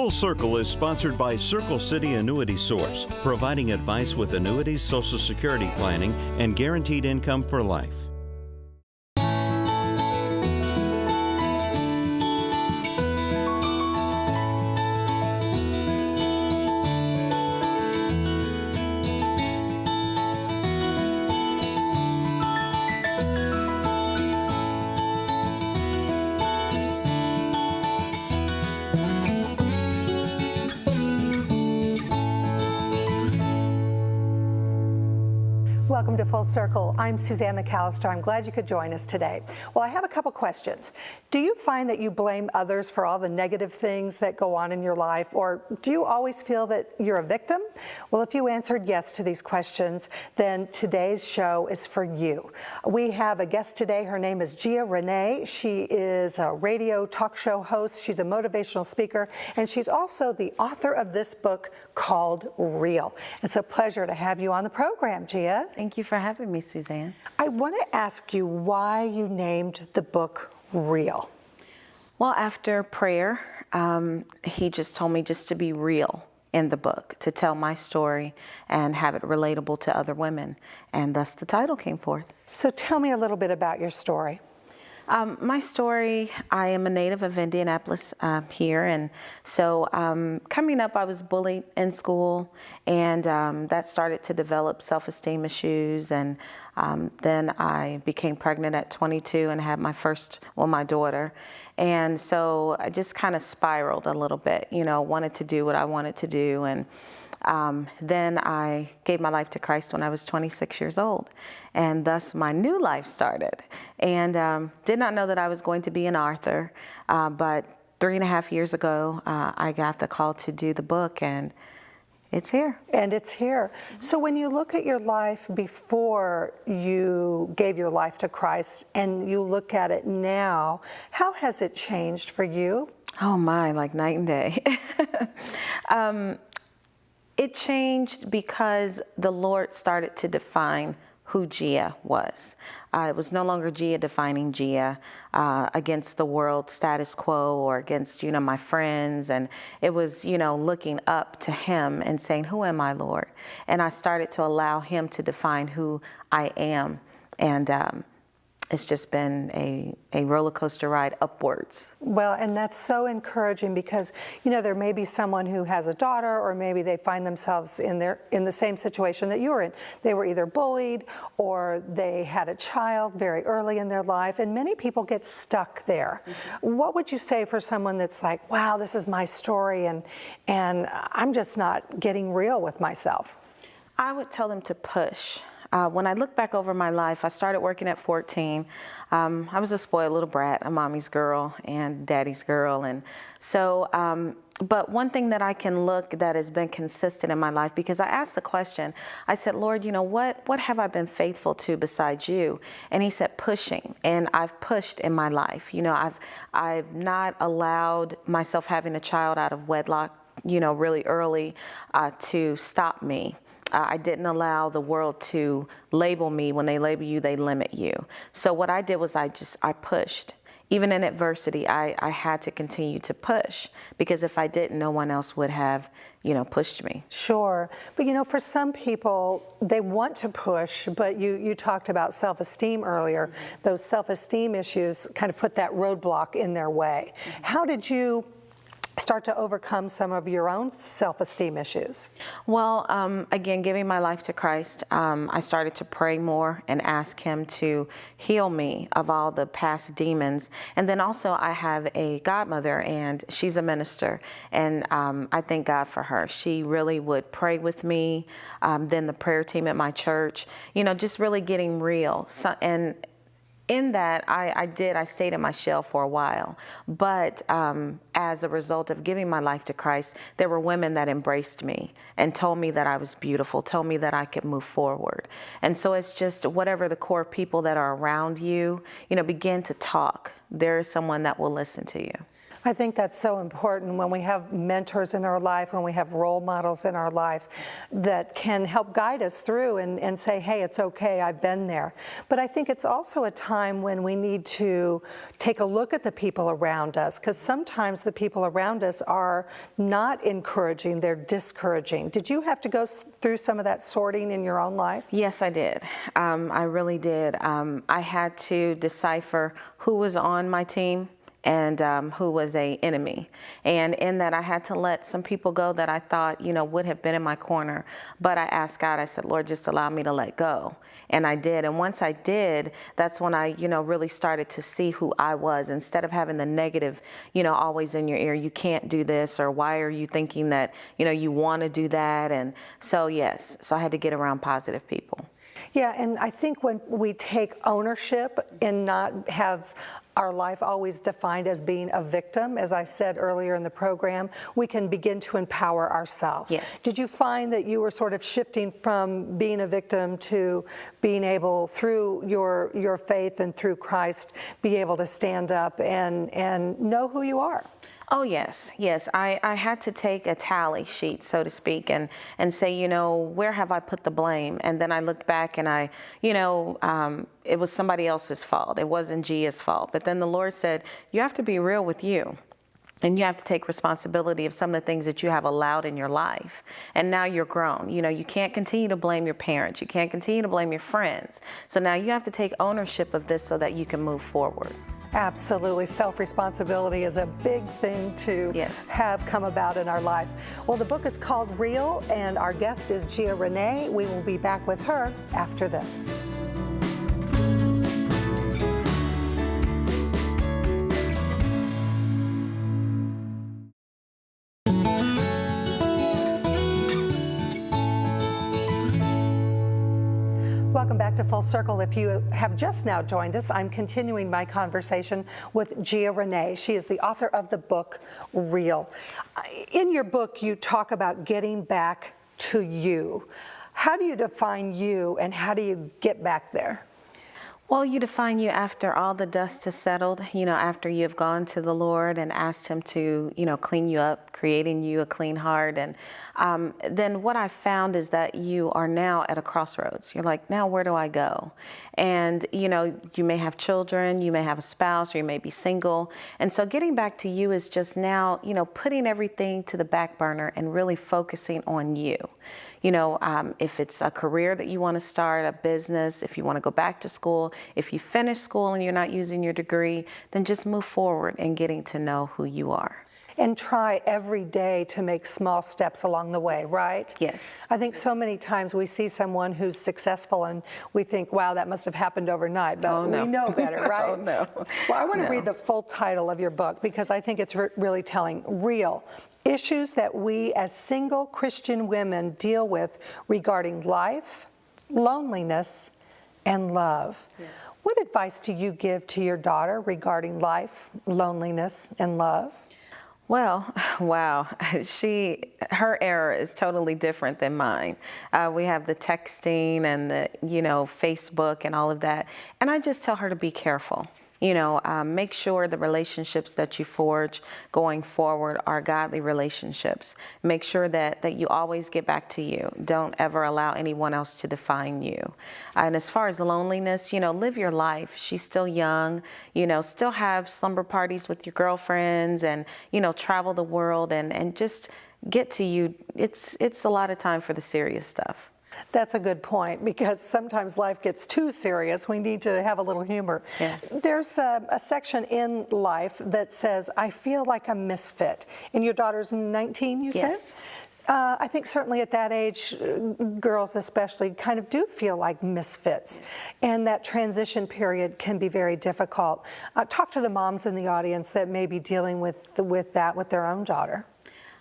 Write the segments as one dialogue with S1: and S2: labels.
S1: Full Circle is sponsored by Circle City Annuity Source, providing advice with annuities, Social Security planning, and guaranteed income for life.
S2: Welcome to Full Circle. I'm Suzanne McAllister. I'm glad you could join us today. Well, I have a couple questions. Do you find that you blame others for all the negative things that go on in your life, or do you always feel that you're a victim? Well, if you answered yes to these questions, then today's show is for you. We have a guest today. Her name is Gia Renee. She is a radio talk show host. She's a motivational speaker, and she's also the author of this book called Real. It's a pleasure to have you on the program, Gia.
S3: Thank you for having me, Suzanne.
S2: I want to ask you why you named the book Real.
S3: Well, after prayer, he just told me just to be real in the book, to tell my story and have it relatable to other women. And thus the title came forth.
S2: So tell me a little bit about your story.
S3: My story, I am a native of Indianapolis here, and so coming up I was bullied in school, and that started to develop self-esteem issues, and then I became pregnant at 22 and had my daughter, and so I just kind of spiraled a little bit, wanted to do what I wanted to do, and then I gave my life to Christ when I was 26 years old, and thus my new life started. And did not know that I was going to be an author, but 3.5 years ago, I got the call to do the book, and it's here.
S2: And it's here. So when you look at your life before you gave your life to Christ and you look at it now, how has it changed for you?
S3: Oh my, like night and day. It changed because the Lord started to define who Gia was. It was no longer Gia defining Gia against the world status quo or against, my friends. And it was, looking up to him and saying, who am I, Lord? And I started to allow him to define who I am. And it's just been a roller coaster ride upwards.
S2: Well, and that's so encouraging because, there may be someone who has a daughter, or maybe they find themselves in the same situation that you were in. They were either bullied or they had a child very early in their life, and many people get stuck there. Mm-hmm. What would you say for someone that's like, wow, this is my story, and I'm just not getting real with myself?
S3: I would tell them to push. When I look back over my life, I started working at 14. I was a spoiled little brat, a mommy's girl and daddy's girl. And so, but one thing that I can look that has been consistent in my life, because I asked the question, I said, Lord, what have I been faithful to besides you? And he said, pushing. And I've pushed in my life. I've not allowed myself having a child out of wedlock, really early to stop me. I didn't allow the world to label me. When they label you, they limit you. So what I did was I pushed. Even in adversity, I had to continue to push, because if I didn't, no one else would have, pushed me.
S2: Sure. But, for some people, they want to push, but you talked about self-esteem earlier. Those self-esteem issues kind of put that roadblock in their way. How did you start to overcome some of your own self-esteem issues?
S3: Well, again, giving my life to Christ, I started to pray more and ask him to heal me of all the past demons. And then also I have a godmother, and she's a minister, and I thank God for her. She really would pray with me, then the prayer team at my church, just really getting real. And in that, I stayed in my shell for a while, but as a result of giving my life to Christ, there were women that embraced me and told me that I was beautiful, told me that I could move forward. And so it's just whatever the core people that are around you, begin to talk. There is someone that will listen to you.
S2: I think that's so important when we have mentors in our life, when we have role models in our life that can help guide us through and say, hey, it's okay, I've been there. But I think it's also a time when we need to take a look at the people around us, because sometimes the people around us are not encouraging, they're discouraging. Did you have to go through some of that sorting in your own life?
S3: Yes, I did. I really did. I had to decipher who was on my team and who was an enemy. And in that, I had to let some people go that I thought, would have been in my corner. But I asked God, I said, Lord, just allow me to let go. And I did. And once I did, that's when I, really started to see who I was. Instead of having the negative, always in your ear, you can't do this, or why are you thinking that, you want to do that? And so, yes, so I had to get around positive people.
S2: Yeah, and I think when we take ownership and not have our life always defined as being a victim, as I said earlier in the program, we can begin to empower ourselves.
S3: Yes.
S2: Did you find that you were sort of shifting from being a victim to being able, through your faith and through Christ, be able to stand up and know who you are?
S3: Oh, yes. I had to take a tally sheet, so to speak, and say, where have I put the blame? And then I looked back and it was somebody else's fault. It wasn't Gia's fault. But then the Lord said, you have to be real with you. And you have to take responsibility of some of the things that you have allowed in your life. And now you're grown. You can't continue to blame your parents. You can't continue to blame your friends. So now you have to take ownership of this so that you can move forward.
S2: Absolutely. Self-responsibility is a big thing to have come about in our life. Well, the book is called Real, and our guest is Gia Renee. We will be back with her after this. Welcome back to Full Circle. If you have just now joined us, I'm continuing my conversation with Gia Renee. She is the author of the book, Real. In your book, you talk about getting back to you. How do you define you, and how do you get back there?
S3: Well, you define you after all the dust has settled, after you've gone to the Lord and asked Him to, clean you up, creating you a clean heart. And then what I found is that you are now at a crossroads. You're like, now where do I go? And, you may have children, you may have a spouse, or you may be single. And so getting back to you is just now, putting everything to the back burner and really focusing on you. If it's a career that you want to start, a business, if you want to go back to school, if you finish school and you're not using your degree, then just move forward in getting to know who you are.
S2: And try every day to make small steps along the way, right?
S3: Yes.
S2: I think so many times we see someone who's successful and we think, wow, that must have happened overnight, but we know better, right?
S3: Oh, no.
S2: Well, I want to read the full title of your book because I think it's really telling. Real: Issues that we as single Christian women deal with regarding life, loneliness, and love. Yes. What advice do you give to your daughter regarding life, loneliness, and love?
S3: Well, wow, her era is totally different than mine. We have the texting and the, Facebook and all of that. And I just tell her to be careful. Make sure the relationships that you forge going forward are godly relationships. Make sure that you always get back to you. Don't ever allow anyone else to define you. And as far as loneliness, live your life. She's still young, still have slumber parties with your girlfriends and, travel the world and just get to you. It's a lot of time for the serious stuff.
S2: That's a good point, because sometimes life gets too serious. We need to have a little humor.
S3: Yes.
S2: There's a section in life that says, I feel like a misfit. And your daughter's 19, you said? I think certainly at that age, girls especially kind of do feel like misfits. And that transition period can be very difficult. Talk to the moms in the audience that may be dealing with that with their own daughter.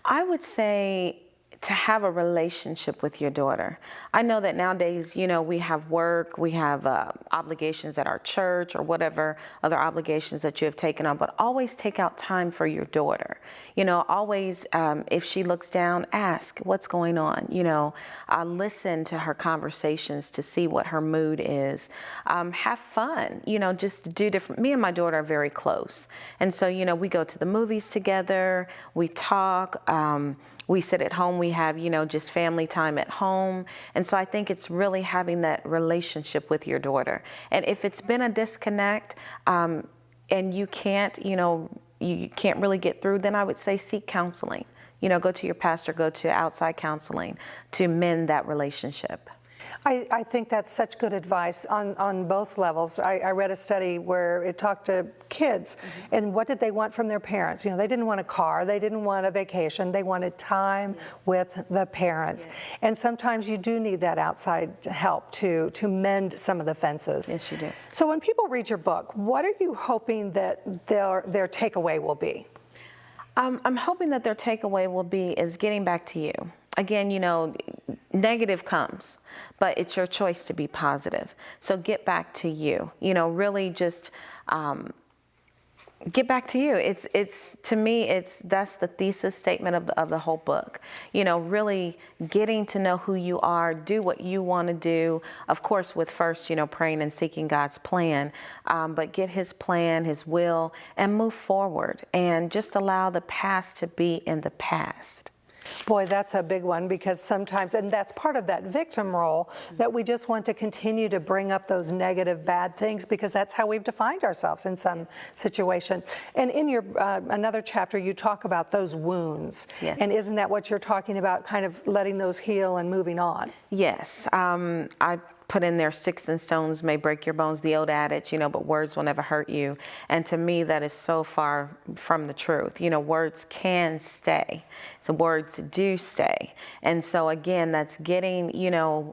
S3: I would say to have a relationship with your daughter. I know that nowadays, we have work, we have obligations at our church or whatever other obligations that you have taken on, but always take out time for your daughter. Always, if she looks down, ask what's going on. Listen to her conversations to see what her mood is. Have fun, just do different. Me and my daughter are very close. And so, we go to the movies together, we talk, we sit at home, we have, just family time at home. And so I think it's really having that relationship with your daughter. And if it's been a disconnect, and you can't really get through, then I would say seek counseling. Go to your pastor, go to outside counseling to mend that relationship.
S2: I think that's such good advice on both levels. I read a study where it talked to kids, and what did they want from their parents? They didn't want a car, they didn't want a vacation, they wanted time with the parents. And sometimes you do need that outside help to mend some of the fences.
S3: Yes, you do.
S2: So when people read your book, what are you hoping that their takeaway will be?
S3: I'm hoping that their takeaway will be is getting back to you. Again, negative comes, but it's your choice to be positive. So get back to you, really just get back to you. It's to me, that's the thesis statement of the whole book. Really getting to know who you are, do what you want to do. Of course, with first, praying and seeking God's plan, but get His plan, His will, and move forward, and just allow the past to be in the past.
S2: Boy, that's a big one, because sometimes, and that's part of that victim role, that we just want to continue to bring up those negative, bad things, because that's how we've defined ourselves in some situation. And in your another chapter, you talk about those wounds.
S3: Yes.
S2: And isn't that what you're talking about, kind of letting those heal and moving on?
S3: Yes. I put in there, sticks and stones may break your bones, the old adage, but words will never hurt you. And to me, that is so far from the truth. Words can stay. So words do stay. And so again, that's getting,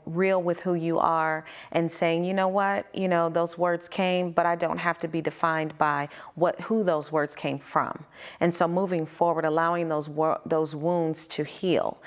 S3: real with who you are and saying, you know what, those words came, but I don't have to be defined by who those words came from. And so moving forward, allowing those wounds to heal,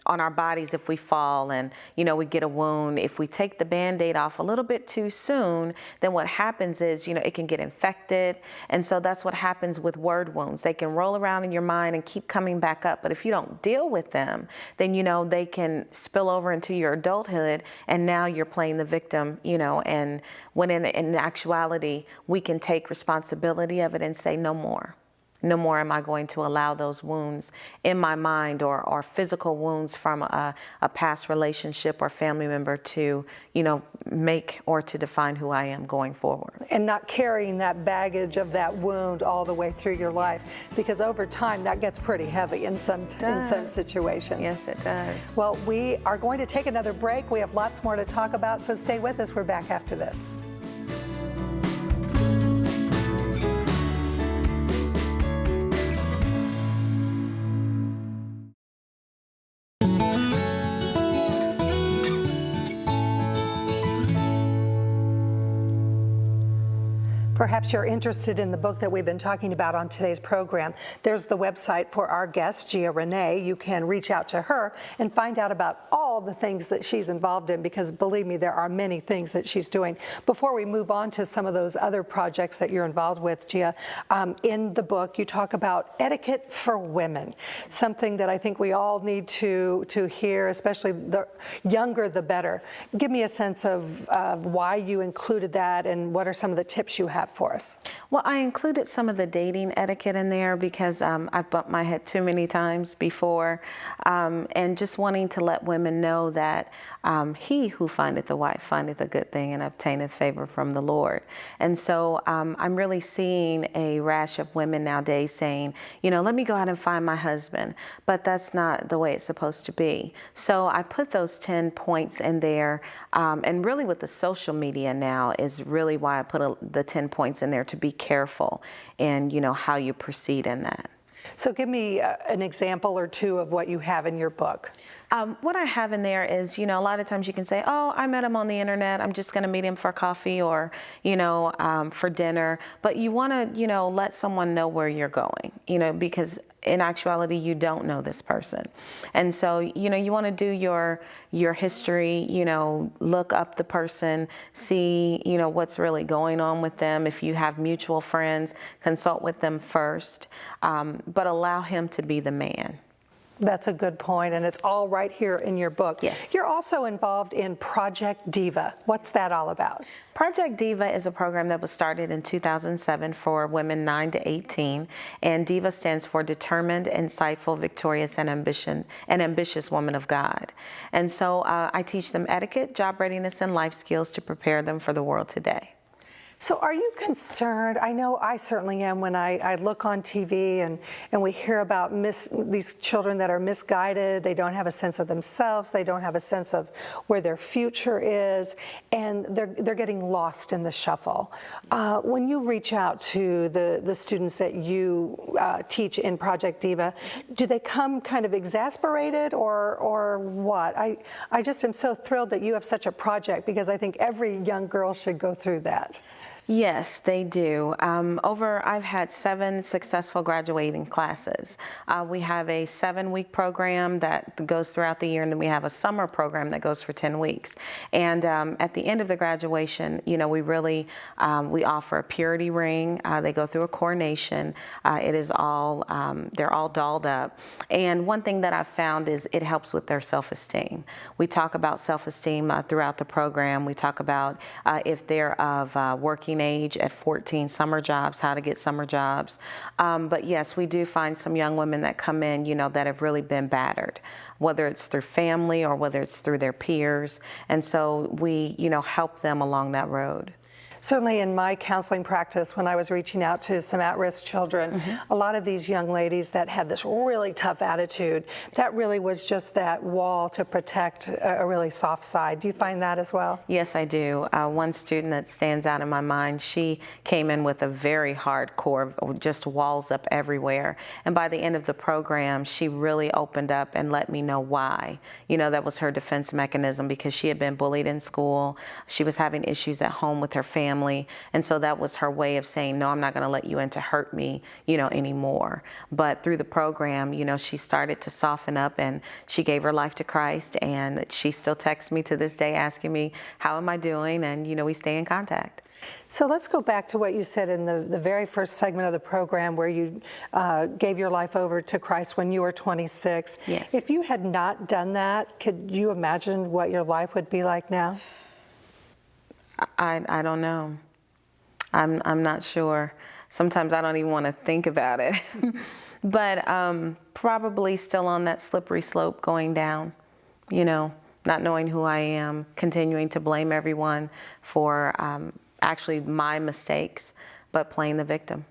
S3: on our bodies, if we fall and, we get a wound, if we take the Band-Aid off a little bit too soon, then what happens is, it can get infected. And so that's what happens with word wounds. They can roll around in your mind and keep coming back up. But if you don't deal with them, then, they can spill over into your adulthood, and now you're playing the victim, and when in actuality, we can take responsibility of it and say no more. No more am I going to allow those wounds in my mind or physical wounds from a past relationship or family member to, make or to define who I am going forward.
S2: And not carrying that baggage of that wound all the way through your life, because over time that gets pretty heavy in some situations.
S3: Yes, it does.
S2: Well, we are going to take another break. We have lots more to talk about, so stay with us. We're back after this. Perhaps you're interested in the book that we've been talking about on today's program. There's the website for our guest, Gia Renee. You can reach out to her and find out about all the things that she's involved in, because believe me, there are many things that she's doing. Before we move on to some of those other projects that you're involved with, Gia, in the book you talk about etiquette for women, something that I think we all need to hear, especially the younger the better. Give me a sense of why you included that, and what are some of the tips you have for us?
S3: Well, I included some of the dating etiquette in there because I've bumped my head too many times before, and just wanting to let women know that he who findeth a wife findeth a good thing and obtaineth favor from the Lord. And so I'm really seeing a rash of women nowadays saying, let me go out and find my husband, but that's not the way it's supposed to be. So I put those 10 points in there, and really with the social media now is really why I put the 10 points in there, to be careful and how you proceed in that.
S2: So give me an example or two of what you have in your book.
S3: What I have in there is, a lot of times you can say, oh, I met him on the internet, I'm just going to meet him for coffee or, for dinner. But you want to, let someone know where you're going, because in actuality, you don't know this person. And so, you want to do your history, look up the person, see, what's really going on with them. If you have mutual friends, consult with them first, but allow him to be the man.
S2: That's a good point, and it's all right here in your book.
S3: Yes.
S2: You're also involved in Project Diva. What's that all about?
S3: Project Diva is a program that was started in 2007 for women 9 to 18, and Diva stands for Determined, Insightful, Victorious, and Ambitious Woman of God. And so I teach them etiquette, job readiness, and life skills to prepare them for the world today.
S2: So are you concerned? I know I certainly am when I look on TV and we hear about these children that are misguided. They don't have a sense of themselves. They don't have a sense of where their future is, and they're getting lost in the shuffle. When you reach out to the students that you teach in Project Diva, do they come kind of exasperated or what? I just am so thrilled that you have such a project, because I think every young girl should go through that.
S3: Yes, they do. I've had 7 successful graduating classes. We have a 7-week program that goes throughout the year, and then we have a summer program that goes for 10 weeks. And at the end of the graduation, we really, we offer a purity ring. They go through a coronation. It is all, they're all dolled up. And one thing that I've found is it helps with their self-esteem. We talk about self-esteem throughout the program. We talk about if they're of working age at 14, summer jobs, how to get summer jobs. But yes, we do find some young women that come in, that have really been battered, whether it's through family or whether it's through their peers. And so we, help them along that road.
S2: Certainly in my counseling practice, when I was reaching out to some at-risk children, a lot of these young ladies that had this really tough attitude, that really was just that wall to protect a really soft side. Do you find that as well?
S3: Yes, I do. One student that stands out in my mind, she came in with a very hardcore, just walls up everywhere. And by the end of the program, she really opened up and let me know why. That was her defense mechanism, because she had been bullied in school. She was having issues at home with her family. And so that was her way of saying, no, I'm not going to let you in to hurt me, anymore. But through the program, she started to soften up, and she gave her life to Christ. And she still texts me to this day asking me, how am I doing? And, we stay in contact.
S2: So let's go back to what you said in the very first segment of the program, where you gave your life over to Christ when you were 26.
S3: Yes.
S2: If you had not done that, could you imagine what your life would be like now?
S3: I don't know. I'm not sure. Sometimes I don't even want to think about it. But probably still on that slippery slope going down, not knowing who I am, continuing to blame everyone for actually my mistakes, but playing the victim.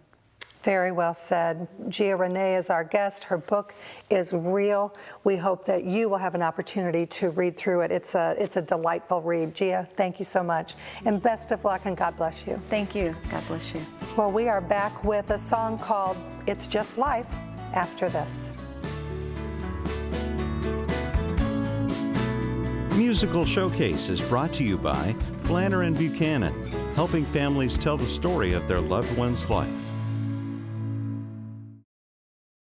S2: Very well said. Gia Renee is our guest. Her book is Real. We hope that you will have an opportunity to read through it. It's a delightful read. Gia, thank you so much. And best of luck, and God bless you.
S3: Thank you. God bless you.
S2: Well, we are back with a song called It's Just Life after this.
S1: Musical Showcase is brought to you by Flannery & Buchanan, helping families tell the story of their loved one's life.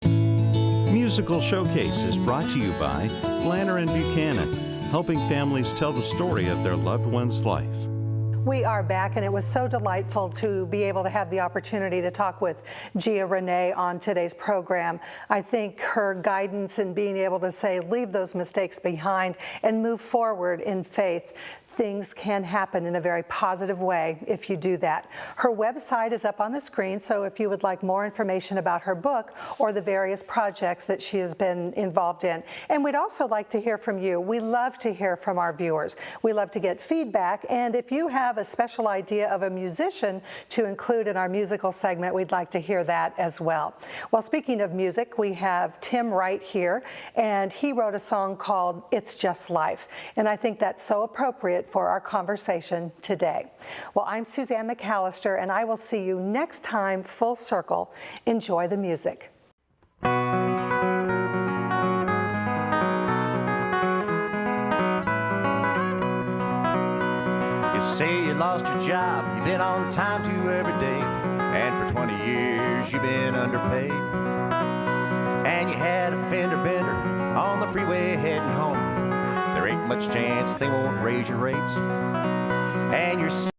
S1: Musical Showcase is brought to you by Flannery & Buchanan, helping families tell the story of their loved one's life.
S2: We are back, and it was so delightful to be able to have the opportunity to talk with Gia Renee on today's program. I think her guidance in being able to say, leave those mistakes behind and move forward in faith. Things can happen in a very positive way if you do that. Her website is up on the screen, so if you would like more information about her book or the various projects that she has been involved in. And we'd also like to hear from you. We love to hear from our viewers. We love to get feedback, and if you have a special idea of a musician to include in our musical segment, we'd like to hear that as well. Well, speaking of music, we have Tim Wright here, and he wrote a song called It's Just Life, and I think that's so appropriate for our conversation today. Well, I'm Suzanne McAllister, and I will see you next time, full circle. Enjoy the music.
S4: You say you lost your job, you've been on time to every day, and for 20 years you've been underpaid. and you had a fender bender on the freeway heading home, there ain't much chance they won't raise your rates. And you're